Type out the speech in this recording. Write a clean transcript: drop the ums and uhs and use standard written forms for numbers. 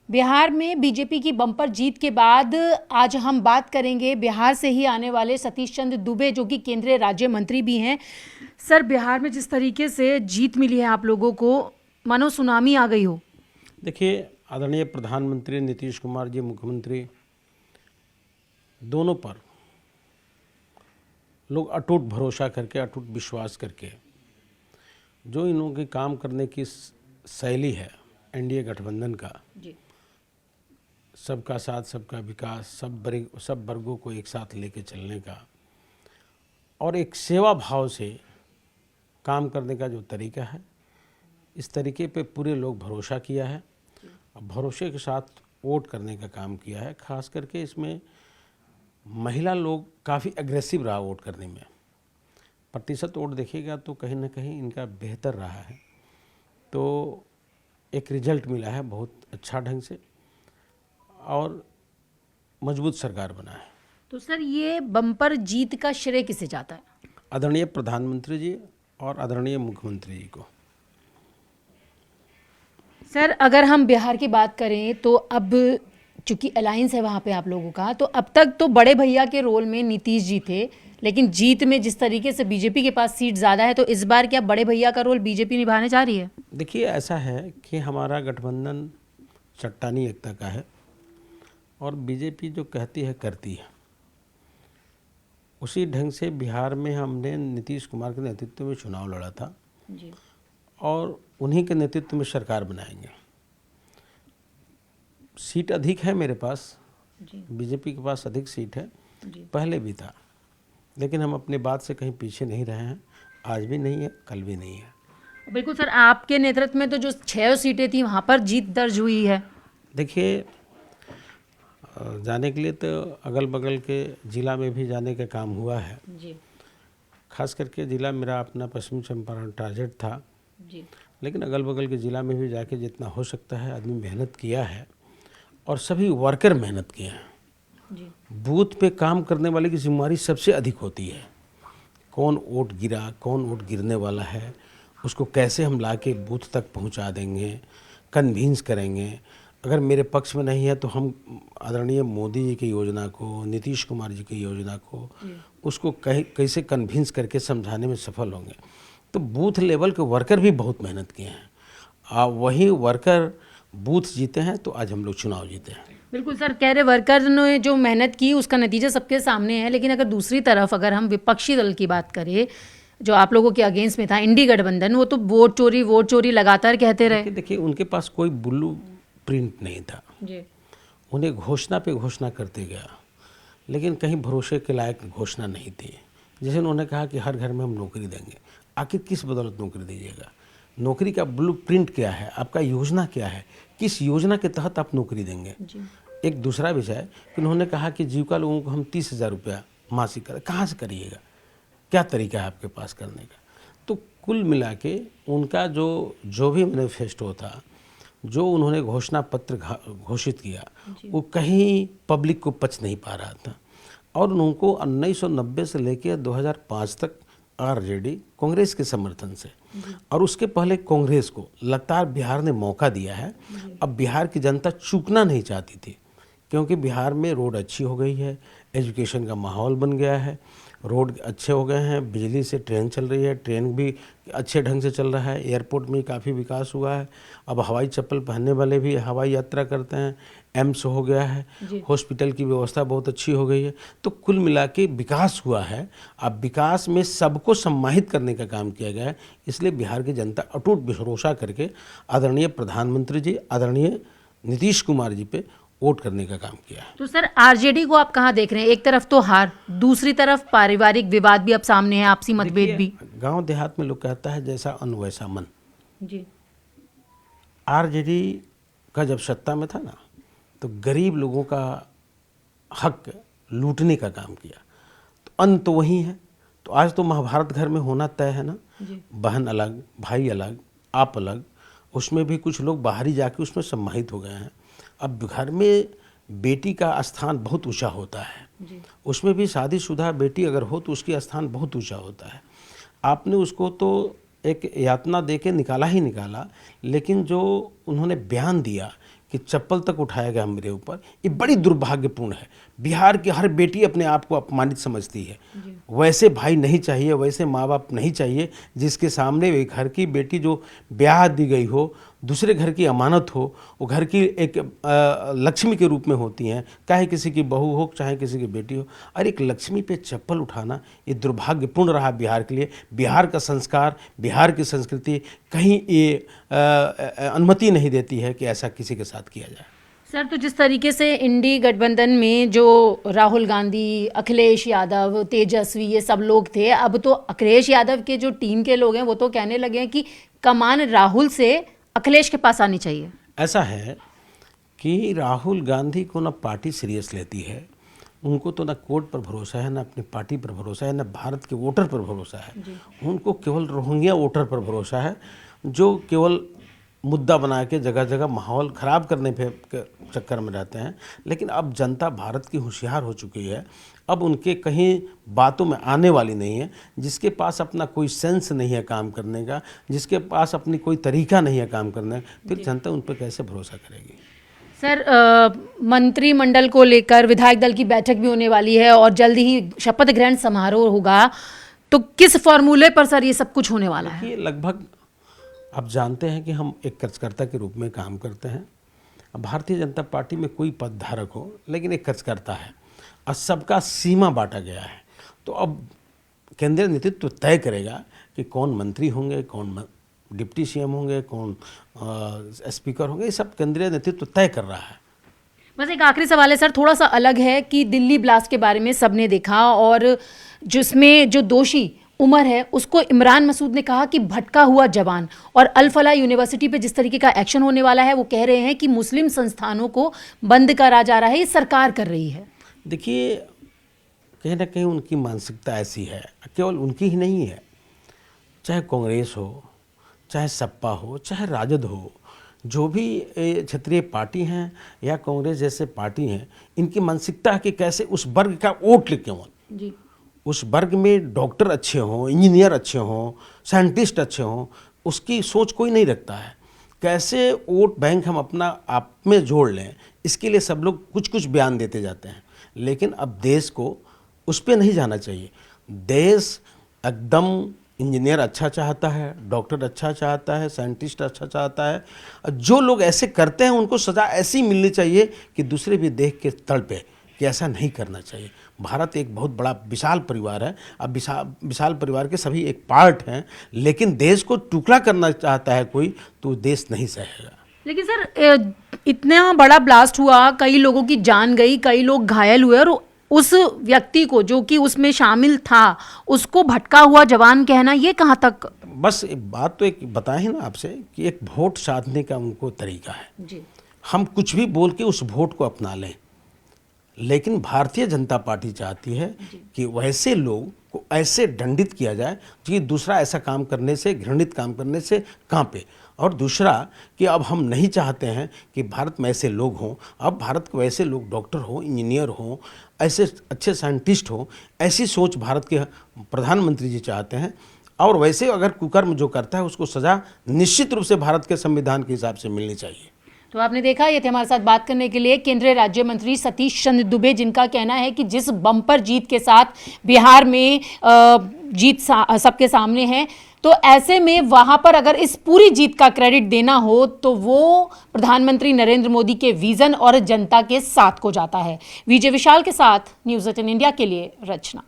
बिहार में बीजेपी की बम्पर जीत के बाद आज हम बात करेंगे बिहार से ही आने वाले सतीश चंद्र दुबे, जो कि केंद्रीय राज्य मंत्री भी हैं। सर, बिहार में जिस तरीके से जीत मिली है आप लोगों को, मानो सुनामी आ गई हो। देखिए, आदरणीय प्रधानमंत्री नीतीश कुमार जी, मुख्यमंत्री, दोनों पर लोग अटूट भरोसा करके, अटूट विश्वास करके, जो इन लोगों की काम करने की शैली है एनडीए गठबंधन का, जी। सबका साथ सबका विकास, सब वर्गों को एक साथ लेके चलने का और एक सेवा भाव से काम करने का जो तरीका है, इस तरीके पे पूरे लोग भरोसा किया है और भरोसे के साथ वोट करने का काम किया है। खास करके इसमें महिला लोग काफ़ी एग्रेसिव रहा वोट करने में। प्रतिशत वोट देखिएगा तो कहीं ना कहीं इनका बेहतर रहा है, तो एक रिजल्ट मिला है बहुत अच्छा ढंग से और मजबूत सरकार बना है। तो सर, ये बम्पर जीत का श्रेय किसे जाता है? आदरणीय प्रधानमंत्री जी और आदरणीय मुख्यमंत्री जी को। सर, अगर हम बिहार की बात करें तो अब चूंकि अलायंस है वहाँ पे आप लोगों का, तो अब तक तो बड़े भैया के रोल में नीतीश जी थे, लेकिन जीत में जिस तरीके से बीजेपी के पास सीट ज़्यादा है, तो इस बार क्या बड़े भैया का रोल बीजेपी निभाने जा रही है? देखिए, ऐसा है कि हमारा गठबंधन चट्टानी एकता का है और बीजेपी जो कहती है करती है। उसी ढंग से बिहार में हमने नीतीश कुमार के नेतृत्व में चुनाव लड़ा था जी। और उन्हीं के नेतृत्व में सरकार बनाएंगे। सीट अधिक है मेरे पास जी। बीजेपी के पास अधिक सीट है, जी। पहले भी था, लेकिन हम अपनी बात से कहीं पीछे नहीं रहे हैं। आज भी नहीं है, कल भी नहीं है। बिल्कुल सर, आपके नेतृत्व में तो जो 6 सीटें थी वहाँ पर जीत दर्ज हुई है। देखिए, जाने के लिए तो अगल बगल के ज़िला में भी जाने का काम हुआ है। जी। खास करके ज़िला मेरा अपना पश्चिम चंपारण टारगेट था, जी। लेकिन अगल बगल के ज़िला में भी जाके जितना हो सकता है आदमी मेहनत किया है और सभी वर्कर मेहनत किए हैं। जी। बूथ पे काम करने वाले की जिम्मेदारी सबसे अधिक होती है। कौन वोट गिरा, कौन वोट गिरने वाला है, उसको कैसे हम लाके बूथ तक पहुंचा देंगे, कन्विंस करेंगे। अगर मेरे पक्ष में नहीं है तो हम आदरणीय मोदी जी की योजना को, नीतीश कुमार जी की योजना को, उसको कैसे कन्विंस करके समझाने में सफल होंगे। तो बूथ लेवल के वर्कर भी बहुत मेहनत किए हैं। वही वर्कर बूथ जीते हैं तो आज हम लोग चुनाव जीते हैं। बिल्कुल सर, कह रहे वर्कर ने जो मेहनत की उसका नतीजा सबके सामने है। लेकिन अगर दूसरी तरफ अगर हम विपक्षी दल की बात करें, जो आप लोगों के अगेंस्ट में था इंडी गठबंधन, वो तो वोट चोरी लगातार कहते रहे। देखिए, उनके पास कोई ब्लू प्रिंट नहीं था जी। उन्हें घोषणा पे घोषणा करते गया, लेकिन कहीं भरोसे के लायक घोषणा नहीं थी। जैसे उन्होंने कहा कि हर घर में हम नौकरी देंगे। आखिर किस बदौलत नौकरी दीजिएगा? नौकरी का ब्लू प्रिंट क्या है, आपका योजना क्या है, किस योजना के तहत आप नौकरी देंगे? जी। एक दूसरा विषय कि उन्होंने कहा कि जीविका लोगों को हम 30,000 रुपया मासिक करें। कहाँ से करिएगा? क्या तरीका है आपके पास करने का? तो कुल मिला के उनका जो भी मैनिफेस्टो था, जो उन्होंने घोषणा पत्र घोषित किया, वो कहीं पब्लिक को पच नहीं पा रहा था। और उनको 1990 से लेकर 2005 तक आरजेडी कांग्रेस के समर्थन से और उसके पहले कांग्रेस को लगातार बिहार ने मौका दिया है। अब बिहार की जनता चूकना नहीं चाहती थी, क्योंकि बिहार में रोड अच्छी हो गई है, एजुकेशन का माहौल बन गया है, रोड अच्छे हो गए हैं, बिजली से ट्रेन चल रही है, ट्रेन भी अच्छे ढंग से चल रहा है, एयरपोर्ट में काफ़ी विकास हुआ है। अब हवाई चप्पल पहनने वाले भी हवाई यात्रा करते हैं, एम्स हो गया है, हॉस्पिटल की व्यवस्था बहुत अच्छी हो गई है। तो कुल मिला के विकास हुआ है। अब विकास में सबको सम्मानित करने का काम किया गया है, इसलिए बिहार की जनता अटूट भरोसा करके आदरणीय प्रधानमंत्री जी, आदरणीय नीतीश कुमार जी पे वोट करने का काम किया है। तो सर, आरजेडी को आप कहाँ देख रहे हैं? एक तरफ तो हार, दूसरी तरफ पारिवारिक विवाद भी अब सामने है, आपसी मतभेद भी। गांव देहात में लोग कहता है जैसा अन्न वैसा मन। जी। आरजेडी का जब सत्ता में था ना, तो गरीब लोगों का हक लूटने का काम किया। तो अन्न तो वही है। तो आज तो महाभारत घर में होना तय है ना। बहन अलग, भाई अलग, आप अलग। उसमें भी कुछ लोग बाहरी जाके उसमें सम्मानित हो गए हैं। अब घर में बेटी का स्थान बहुत ऊंचा होता है। उसमें भी शादीशुदा बेटी अगर हो तो उसकी स्थान बहुत ऊंचा होता है। आपने उसको तो एक यातना दे के निकाला ही निकाला, लेकिन जो उन्होंने बयान दिया कि चप्पल तक उठाया गया मेरे ऊपर, ये बड़ी दुर्भाग्यपूर्ण है। बिहार की हर बेटी अपने आप को अपमानित समझती है। वैसे भाई नहीं चाहिए, वैसे माँ बाप नहीं चाहिए जिसके सामने एक घर की बेटी जो ब्याह दी गई हो, दूसरे घर की अमानत हो, वो घर की एक लक्ष्मी के रूप में होती हैं, चाहे किसी की बहू हो चाहे किसी की बेटी हो, और एक लक्ष्मी पे चप्पल उठाना ये दुर्भाग्यपूर्ण रहा बिहार के लिए। बिहार का संस्कार, बिहार की संस्कृति कहीं ये अनुमति नहीं देती है कि ऐसा किसी के साथ किया जाए। सर, तो जिस तरीके से इंडी गठबंधन में जो राहुल गांधी, अखिलेश यादव, तेजस्वी ये सब लोग थे, अब तो अखिलेश यादव के जो टीम के लोग हैं वो तो कहने लगे हैं कि कमान राहुल से अखिलेश के पास आनी चाहिए। ऐसा है कि राहुल गांधी को ना पार्टी सीरियस लेती है, उनको तो ना कोर्ट पर भरोसा है, ना अपनी पार्टी पर भरोसा है, ना भारत के वोटर पर भरोसा है। उनको केवल रोहिंग्या वोटर पर भरोसा है, जो केवल मुद्दा बना के जगह जगह माहौल ख़राब करने पे चक्कर में रहते हैं। लेकिन अब जनता भारत की होशियार हो चुकी है, अब उनके कहीं बातों में आने वाली नहीं है। जिसके पास अपना कोई सेंस नहीं है काम करने का, जिसके पास अपनी कोई तरीका नहीं है काम करने का, फिर जनता उन पर कैसे भरोसा करेगी। सर, मंत्रिमंडल को लेकर विधायक दल की बैठक भी होने वाली है और जल्द ही शपथ ग्रहण समारोह होगा, तो किस फॉर्मूले पर सर ये सब कुछ होने वाला है? ये लगभग आप जानते हैं कि हम एक कार्यकर्ता के रूप में काम करते हैं। अब भारतीय जनता पार्टी में कोई पदधारक हो, लेकिन एक कार्यकर्ता है और सबका सीमा बांटा गया है। तो अब केंद्रीय नेतृत्व तय करेगा कि कौन मंत्री होंगे, कौन डिप्टी सीएम होंगे, कौन स्पीकर होंगे, ये सब केंद्रीय नेतृत्व तय कर रहा है। बस एक आखिरी सवाल है सर, थोड़ा सा अलग है कि दिल्ली ब्लास्ट के बारे में सबने देखा और जिसमें जो दोषी उमर है उसको इमरान मसूद ने कहा कि भटका हुआ जवान, और अल फलाह यूनिवर्सिटी पे जिस तरीके का एक्शन होने वाला है वो कह रहे हैं कि मुस्लिम संस्थानों को बंद करा जा रहा है, ये सरकार कर रही है। देखिए, कहीं ना कहीं उनकी मानसिकता ऐसी है, केवल उनकी ही नहीं है, चाहे कांग्रेस हो, चाहे सपा हो, चाहे राजद हो, जो भी क्षेत्रीय पार्टी हैं या कांग्रेस जैसे पार्टी हैं, इनकी मानसिकता है कि कैसे उस वर्ग का वोट लेके हों, जी, उस वर्ग में डॉक्टर अच्छे हों, इंजीनियर अच्छे हों, साइंटिस्ट अच्छे हों, उसकी सोच कोई नहीं रखता है। कैसे वोट बैंक हम अपना आप में जोड़ लें, इसके लिए सब लोग कुछ कुछ बयान देते जाते हैं। लेकिन अब देश को उस पर नहीं जाना चाहिए। देश एकदम इंजीनियर अच्छा चाहता है, डॉक्टर अच्छा चाहता है, साइंटिस्ट अच्छा चाहता है। जो लोग ऐसे करते हैं उनको सज़ा ऐसी मिलनी चाहिए कि दूसरे भी देख के तड़पे कि ऐसा नहीं करना चाहिए। भारत एक बहुत बड़ा विशाल परिवार है, अब विशाल परिवार के सभी एक पार्ट हैं, लेकिन देश को टुकड़ा करना चाहता है कोई, तो देश नहीं सहेगा। लेकिन सर, इतना बड़ा ब्लास्ट हुआ, कई लोगों की जान गई, कई लोग घायल हुए, और उस व्यक्ति को जो कि उसमें शामिल था उसको भटका हुआ जवान कहना, ये कहाँ तक? बस बात तो एक बताए ही ना आपसे कि एक वोट साधने का उनको तरीका है जी। हम कुछ भी बोल के उस वोट को अपना लें, लेकिन भारतीय जनता पार्टी चाहती है कि वैसे लोग को ऐसे दंडित किया जाए कि दूसरा ऐसा काम करने से, घृणित काम करने से कांपे। और दूसरा कि अब हम नहीं चाहते हैं कि भारत में ऐसे लोग हों, अब भारत को ऐसे लोग डॉक्टर हों, इंजीनियर हों, ऐसे अच्छे साइंटिस्ट हों, ऐसी सोच भारत के प्रधानमंत्री जी चाहते हैं। और वैसे अगर कुकर्म जो करता है उसको सज़ा निश्चित रूप से भारत के संविधान के हिसाब से मिलनी चाहिए। तो आपने देखा, ये थे हमारे साथ बात करने के लिए केंद्रीय राज्य मंत्री सतीश चंद्र दुबे, जिनका कहना है कि जिस बम्पर जीत के साथ बिहार में जीत सबके सामने है, तो ऐसे में वहां पर अगर इस पूरी जीत का क्रेडिट देना हो तो वो प्रधानमंत्री नरेंद्र मोदी के विजन और जनता के साथ को जाता है। विजय विशाल के साथ न्यूज़ 18 इंडिया के लिए रचना।